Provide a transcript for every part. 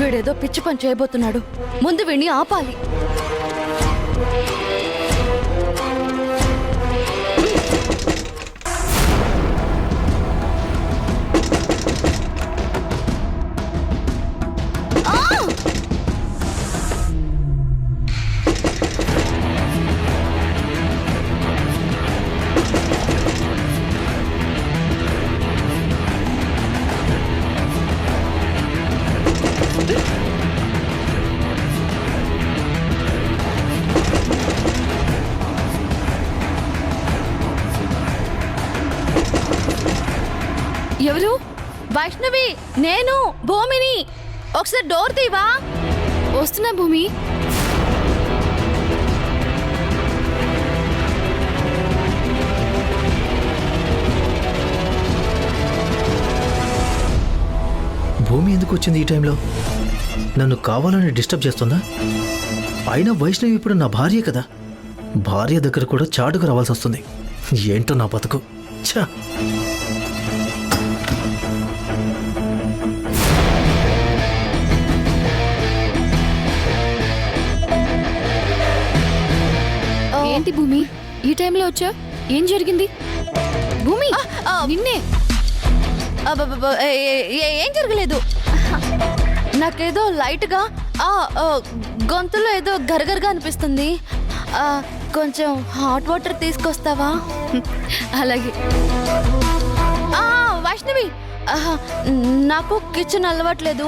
వీడేదో పిచ్చి పని చేయబోతున్నాడు. ముందు వీడిని ఆపాలి. ఎవరు? వైష్ణవి, నేను భూమిని. ఒకసారి డోర్ తీవా. వస్తున్నా భూమి. భూమి ఎందుకు వచ్చింది ఈ టైంలో? నన్ను కావాలని డిస్టర్బ్ చేస్తుందా? అయినా వైష్ణవి ఇప్పుడు నా భార్య కదా. భార్య దగ్గర కూడా చాటుకు రావాల్సి వస్తుంది. ఏంటో నా బతుకు. ఛా! ఏంటి భూమి, ఈ టైంలో వచ్చా? ఏం జరిగింది? భూమి, నిన్నే. ఏం జరగలేదు. నాకేదో లైట్గా గొంతులో ఏదో గరగరగా అనిపిస్తుంది. కొంచెం హాట్ వాటర్ తీసుకొస్తావా? అలాగే. వైష్ణవి, నాకు కిచెన్ అలవాట్లేదు,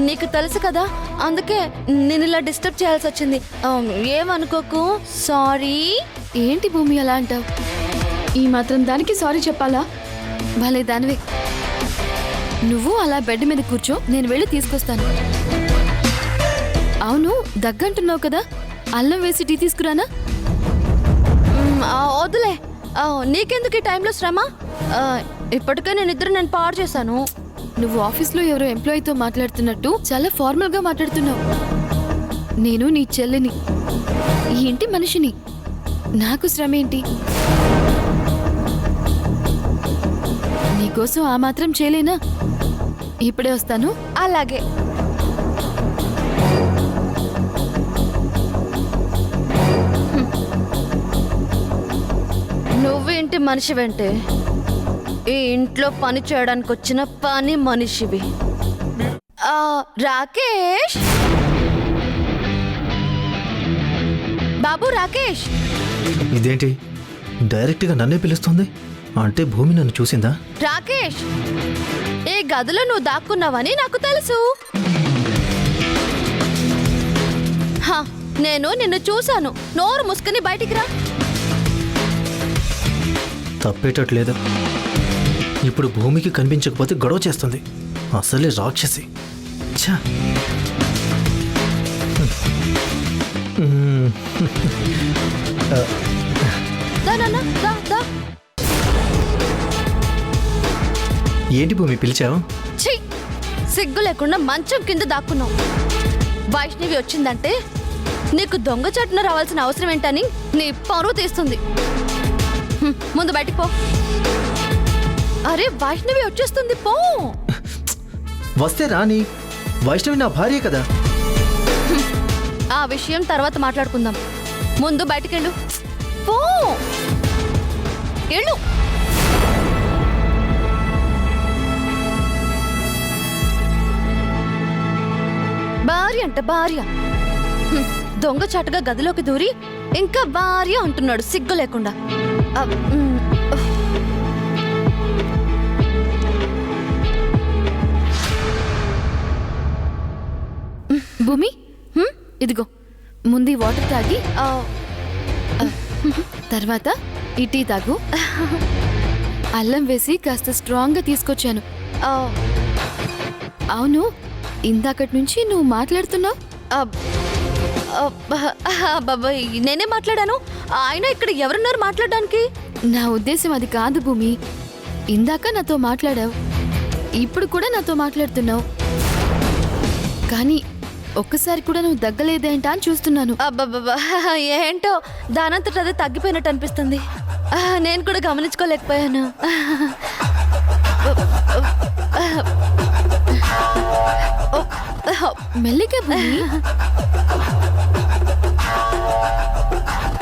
నీకు తెలుసు కదా. అందుకే నేను ఇలా డిస్టర్బ్ చేయాల్సి వచ్చింది. ఏమనుకోకు. సారీ. ఏంటి భూమి అలా అంటావు? ఈ మాత్రం దానికి సారీ చెప్పాలా? భలే దానివే. నువ్వు అలా బెడ్ మీద కూర్చో, నేను వెళ్ళి తీసుకొస్తాను. అవును, దగ్గంటున్నావు కదా, అల్లం వేసి టీ తీసుకురానా? వద్దులే, నీకెందుకు ఈ టైంలో శ్రమ? ఇప్పటికే నేను పాడు చేశాను. నువ్వు ఆఫీస్లో ఎవరో ఎంప్లాయీతో మాట్లాడుతున్నట్టు చాలా ఫార్మల్గా మాట్లాడుతున్నావు. నేను నీ చెల్లిని, ఈ ఇంటి మనిషిని. నాకు శ్రమ ఏంటి? నీకోసం ఆ మాత్రం చేయలేనా? ఇప్పుడే వస్తాను. అలాగే. నువ్వేంటి మనిషివంటే ఈ ఇంట్లో పని చేయడానికి వచ్చిన పని మనిషివి. రాకేష్ బాబు, రాకేష్. ఇదేంటి డైరెక్ట్గా నన్నే పిలుస్తుంది? అంటే భూమి నన్ను చూసిందా? రాకేష్, ఈ గదిలో నువ్వు దాక్కున్నావని నాకు తెలుసు. నేను నిన్ను చూశాను. నోరు మూసుకుని బయటికి రా. తప్పేటట్లేదు. ఇప్పుడు భూమికి కనిపించకపోతే గొడవ చేస్తుంది. అసలే రాక్షసి. ఛా! ఏంటి భూమి పిలిచావు? సిగ్గు లేకుండా మంచం కింద దాక్కున్నావు. వైష్ణవి వచ్చిందంటే నీకు దొంగచాటున రావాల్సిన అవసరం ఏంటని నీ పరువు తీస్తుంది. ముందు బయటికి పో. అరే, వైష్ణవి వచ్చేస్తుంది, పో. వస్తే రాని. వైష్ణవి నా భార్య కదా. ఆ విషయం తర్వాత మాట్లాడుకుందాం. ముందు బయటికెళ్ళు. పో, వెళ్ళు. భార్య అంట భార్య. దొంగచాటుగా గదిలోకి దూరి ఇంకా భార్య అంటున్నాడు సిగ్గు లేకుండా. భూమి, ఇదిగో ముందు వాటర్ తాగి తర్వాత ఈ టీ తాగు. అల్లం వేసి కాస్త స్ట్రాంగ్గా తీసుకొచ్చాను. అవును, ఇందాకటి నుంచి నువ్వు మాట్లాడుతున్నావు. బాబాయ్, నేనే మాట్లాడాను. ఆయన ఇక్కడ ఎవరున్నారు మాట్లాడడానికి? నా ఉద్దేశం అది కాదు భూమి. ఇందాక నాతో మాట్లాడావు, ఇప్పుడు కూడా నాతో మాట్లాడుతున్నావు. కానీ ఒక్కసారి కూడా నువ్వు దగ్గలేదేంటా అని చూస్తున్నాను. అబ్బబ్బా, ఏంటో దానంతట అదే తగ్గిపోయినట్టు అనిపిస్తుంది. నేను కూడా గమనించుకోలేకపోయాను. మెల్లిగా భూమి.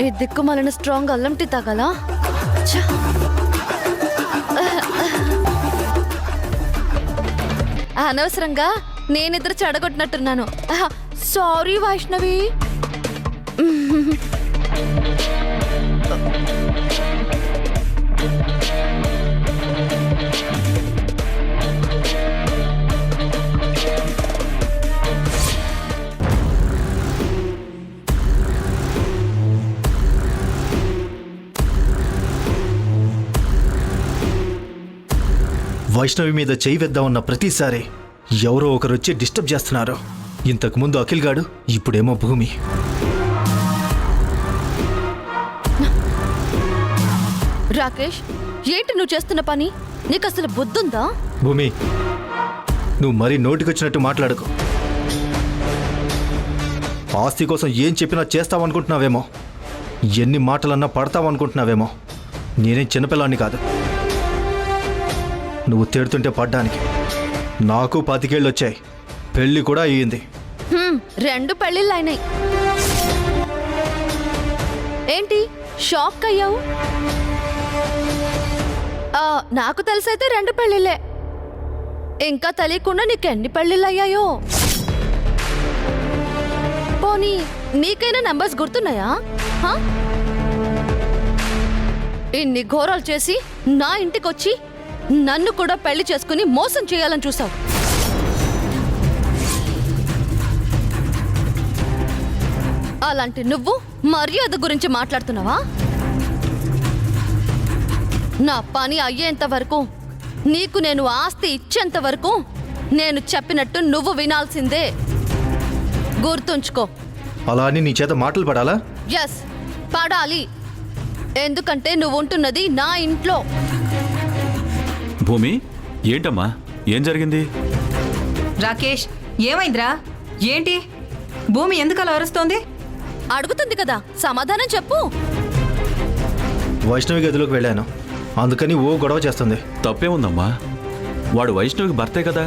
ఈ దిక్కుమాలిన స్ట్రాంగ్ అల్లం టీ తాగాలా? ఛ! అనవసరంగా నేనిద్దరు చెడగొట్టినట్టున్నాను. సారీ వైష్ణవి. వైష్ణవి మీద చేయి వేద్దామన్న ప్రతిసారి ఎవరో ఒకరు వచ్చి డిస్టర్బ్ చేస్తున్నారు. ఇంతకుముందు అఖిల్ గాడు, ఇప్పుడేమో భూమి. రాకేష్, ఏంటి నువ్వు చేస్తున్న పని? నీకు అసలు బుద్ధుందా? భూమి, నువ్వు మరీ నోటికొచ్చినట్టు మాట్లాడుకో. ఆస్తి కోసం ఏం చెప్పినా చేస్తావనుకుంటున్నావేమో, ఎన్ని మాటలన్నా పడతావనుకుంటున్నావేమో. నేనేం చిన్నపిల్లాన్ని కాదు నువ్వు తిడుతుంటే పడ్డానికి. నాకు 25 ఏళ్ళు వచ్చాయి, పెళ్ళి కూడా అయ్యింది. 2 పెళ్ళిళ్ళు అయినాయి. ఏంటి షాక్ అయ్యావు? నాకు తెలిసైతే 2 పెళ్ళిళ్ళే. ఇంకా తెలియకుండా నీకెన్ని పెళ్ళిళ్ళు అయ్యాయో? పోనీ నీకైనా నంబర్స్ గుర్తున్నాయా? ఇన్ని ఘోరాలు చేసి నా ఇంటికొచ్చి నన్ను కూడా పెళ్లి చేసుకుని మోసం చేయాలని చూసావు. అలాంటి నువ్వు మర్యాద గురించి మాట్లాడుతున్నావా? నా పని అయ్యేంత వరకు, నీకు నేను ఆస్తి ఇచ్చేంత వరకు నేను చెప్పినట్టు నువ్వు వినాల్సిందే. గుర్తుంచుకో. అలా అని నీ చేత మాటలు పడాలా? ఎస్, పడాలి. ఎందుకంటే నువ్వు ఉంటున్నది నా ఇంట్లో. భూమి, ఏంటమ్మా, ఏం జరిగింది? రాకేష్, ఏమైందిరా? ఏంటి భూమి ఎందుకు అలా అరుస్తోంది? అడుగుతుంది కదా, సమాధానం చెప్పు. వైష్ణవి గదిలోకి వెళ్ళాను, అందుకని ఓ గొడవ చేస్తుంది. తప్పే ఉందమ్మా, వాడు వైష్ణవికి భర్తే కదా.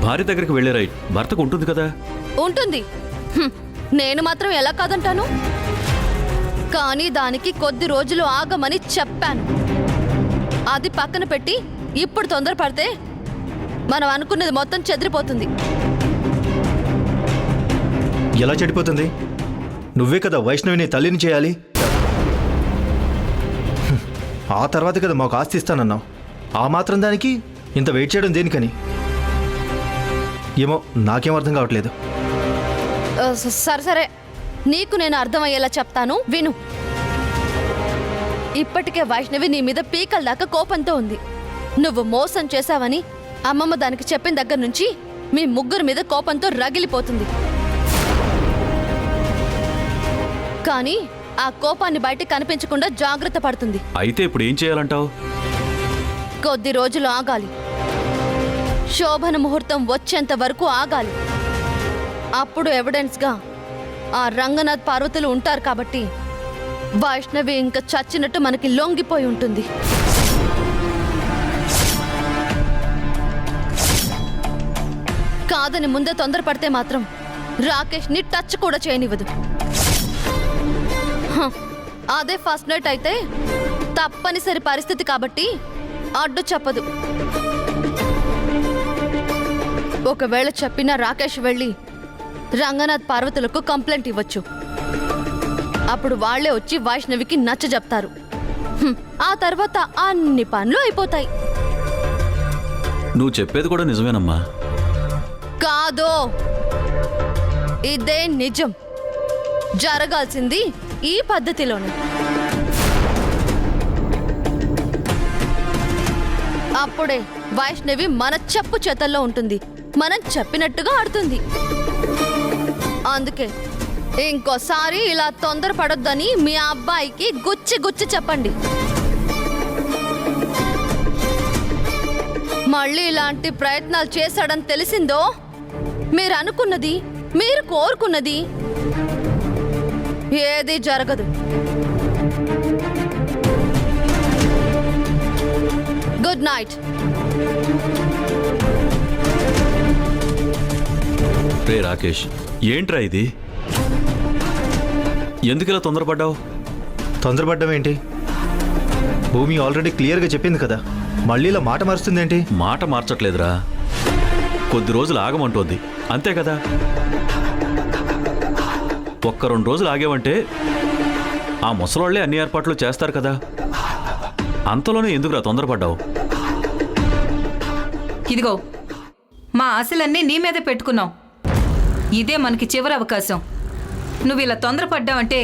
భార్య దగ్గరికి వెళ్ళే రైట్ భర్తకు ఉంటుంది కదా. ఉంటుంది. నేను మాత్రం ఎలా కాదంటాను? కానీ దానికి కొద్ది రోజులు ఆగమని చెప్పాను. అది పక్కన పెట్టి ఇప్పుడు తొందరపడితే మనం అనుకున్నది మొత్తం చెదిరిపోతుంది. ఎలా చెడిపోతుంది? నువ్వే కదా వైష్ణవిని తల్లిని చేయాలి. ఆ తర్వాత కదా మాకు ఆస్తి ఇస్తానన్నావు. ఆ మాత్రం దానికి ఇంత వెయిట్ చేయడం దేనికని? ఏమో నాకేం అర్థం కావట్లేదు. సరే సరే, నీకు నేను అర్థమయ్యేలా చెప్తాను, విను. ఇప్పటికే వైష్ణవి నీ మీద పీకల దాకా కోపంతో ఉంది. నువ్వు మోసం చేశావని అమ్మమ్మ దానికి చెప్పిన దగ్గర నుంచి మీ ముగ్గురు మీద కోపంతో రగిలిపోతుంది. కానీ ఆ కోపాన్ని బయట కనిపించకుండా జాగ్రత్త పడుతుంది. అయితే ఇప్పుడు ఏం చేయాలంటావు? కొద్ది రోజులు ఆగాలి. శోభన ముహూర్తం వచ్చేంత వరకు ఆగాలి. అప్పుడు ఎవిడెన్స్గా ఆ రంగనాథ్ పార్వతులు ఉంటారు కాబట్టి వైష్ణవి ఇంకా చచ్చినట్టు మనకి లొంగిపోయి ఉంటుంది. కాదని ముందే తొందరపడితే మాత్రం రాకేష్ని టచ్ కూడా చేయనివ్వదు. అదే ఫస్ట్ నైట్ అయితే తప్పనిసరి పరిస్థితి కాబట్టి అడ్డు చెప్పదు. ఒకవేళ చెప్పినా రాకేష్ వెళ్ళి రంగనాథ్ పార్వతులకు కంప్లైంట్ ఇవ్వచ్చు. అప్పుడు వాళ్లే వచ్చి వైష్ణవికి నచ్చ చెప్తారు. ఆ తర్వాత అన్ని పనులు అయిపోతాయి. నువ్వు చెప్పేది కూడా నిజమేనమ్మా. కాదో, ఇదే నిజం. జరగాల్సింది ఈ పద్ధతిలోనే. అప్పుడే వైష్ణవి మన చెప్పు చేతల్లో ఉంటుంది, మనం చెప్పినట్టుగా ఆడుతుంది. అందుకే ఇంకోసారి ఇలా తొందరపడొద్దని మీ అబ్బాయికి గుచ్చి గుచ్చి చెప్పండి. మళ్ళీ ఇలాంటి ప్రయత్నాలు చేశాడని తెలిసిందో, మీరు అనుకున్నది, మీరు కోరుకున్నది ఏది జరగదు. Good night. రే రాకేష్, ఏంట్రా ఇది? ఎందుకు ఇలా తొందరపడ్డావు? తొందరపడ్డం ఏంటి? భూమి ఆల్రెడీ క్లియర్గా చెప్పింది కదా, మళ్ళీ ఇలా మాట మారుస్తుందేంటి? మాట మార్చట్లేదురా, కొద్ది రోజులు ఆగమంటోంది అంతే కదా. ఒక్క 2 రోజులు ఆగేవంటే ఆ ముసలోళ్లే అన్ని ఏర్పాట్లు చేస్తారు కదా. అంతలోనే ఎందుకురా తొందరపడ్డావు? ఇదిగో, మా ఆశలన్నీ నీ మీదే పెట్టుకున్నావు. ఇదే మనకి చివరి అవకాశం. నువ్వు ఇలా తొందరపడ్డావంటే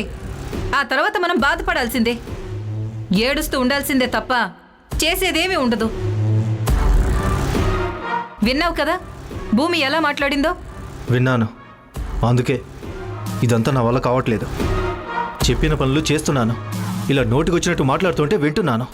ఆ తర్వాత మనం బాధపడాల్సిందే, ఏడుస్తూ ఉండాల్సిందే తప్ప చేసేదేమీ ఉండదు. విన్నావు కదా భూమి ఎలా మాట్లాడిందో? విన్నాను, అందుకే ఇదంతా నా వల్ల కావట్లేదు. చెప్పిన పనులు చేస్తున్నాను, ఇలా నోటికొచ్చినట్టు మాట్లాడుతుంటే వింటున్నాను.